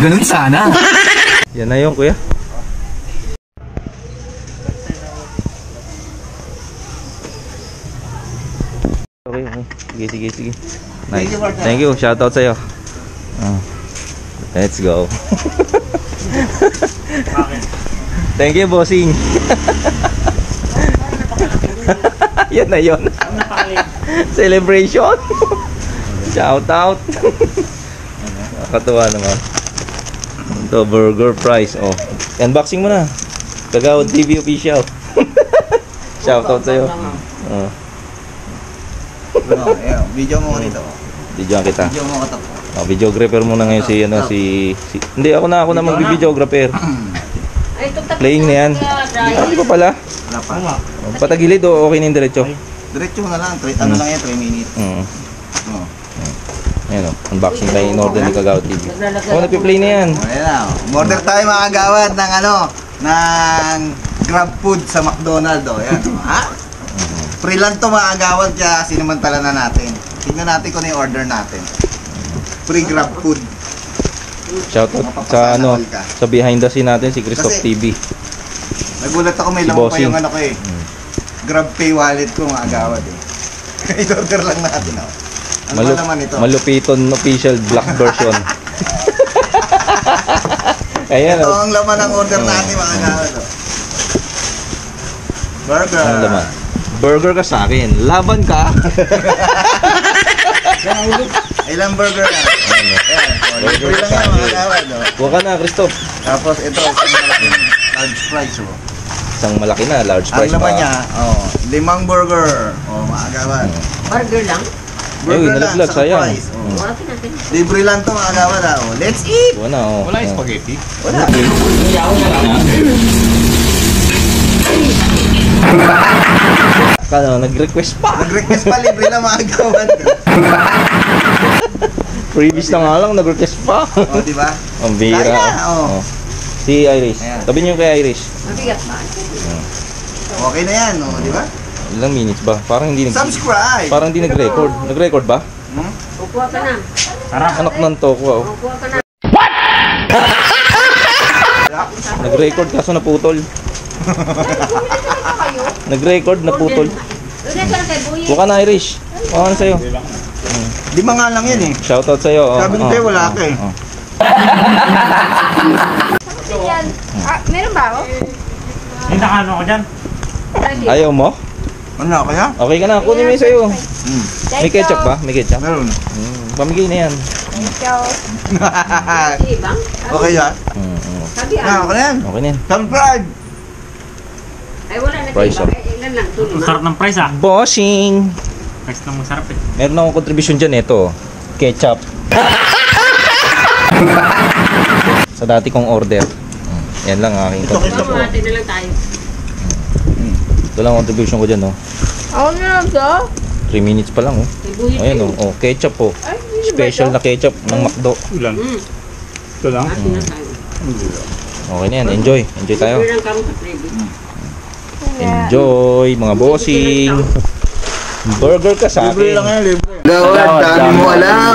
Ganun sana. Yan na yun, kuya. Okay, okay. Sige. Nice. Thank you. Shoutout sa'yo. Let's go. Thank you, bossing. Yan na yun. Celebration. Shoutout. Nakakatuwa naman. Ito, burger price. Oh, unboxing mo na. Kagawad TV official. Shoutout sa'yo. Video mo dito. Videoan kita. Video mo ito. Videographer muna ngayon hindi ako na mag-videographer. Playing na yan. Hindi pa pala. Wala pa. Patagilid o okay na yung diretso? Diretso na lang. Ano lang yan, 3 minutes. Ayan o, unboxing tayo in order ni Kagawad TV. Nagpi-play na yan. Ayan na. Order tayo mga kagawad ng ng Grab Food sa McDonald's. Ayan. Ha? Free lang to mga kagawad, kaya sinimantala na natin. Tignan natin kung ano yung order natin. Free Grab Food. Shoutout sa sa behind the scene natin, si Christoph TV. Nagulat ako, may lamang pa yung Grab Pay wallet ko mga kagawad I-order lang natin Ano ba naman ito? Malupiton official black version. Ayan. Ito ang laman ng order natin mga kagawad. Burger. Ang laman. Burger ka sa akin. Laban ka. Ilang burger lang. Ayan. Burger lang yan mga kagawad. Kuha ka na, Christoph. Tapos ito, isang malaking large fries. Isang malaki na, large fries. Ang laman niya, 5 burger. Mga kagawad. Burger lang? Burger lang, sayang. Libre lang to mga kagawad. Let's eat! Wala yung spaghetti? Wala. Nag-request pa. Nag-request pa, libre lang mga kagawad. Previous na nga lang, nag-request pa. Diba? Ang bira. Si Irish. Tabi niyo kay Irish. Mabigat ba? Okay na yan, diba? Ilang minutes ba? Parang hindi subscribe! Parang hindi nag-record. Nag-record ba? Kukuha ka na. Anak ng toko. Kukuha ka na. What? Nag-record kaso naputol. Nag-record naputol. Kuha ka na, Irish. Kuha ka na sa'yo. 5 nga lang yan Shoutout sa'yo. Sabi ko kayo, wala ka Meron ba ako? May nakano ko dyan. Ayaw mo? Ano kaya? Okay ka na, kunin mo yung sa'yo. May ketchup ba? May ketchup? Meron. Pamigay na yan. Okay yan? Sabi Okay na yan. Okay na yan. Subscribe! Ay wala na Price kayo. Ilan lang? Ang sarap ng price Bossing! Price na masarap Meron akong contribution dyan, ito. Ketchup. Sa dati kong order. Yan lang aking contribution. Mamahati na lang tayo. Ito lang contribution ko dyan, Ako na lang to? 3 minutes pa lang, Ayan, ketchup, Special na ketchup ng McDo. Ulan. Ito lang. Okay na yan, enjoy. Enjoy tayo. Enjoy, mga bossing. Burger ka sa akin. Libre lang yan, libre. Gawad, dami mo alam.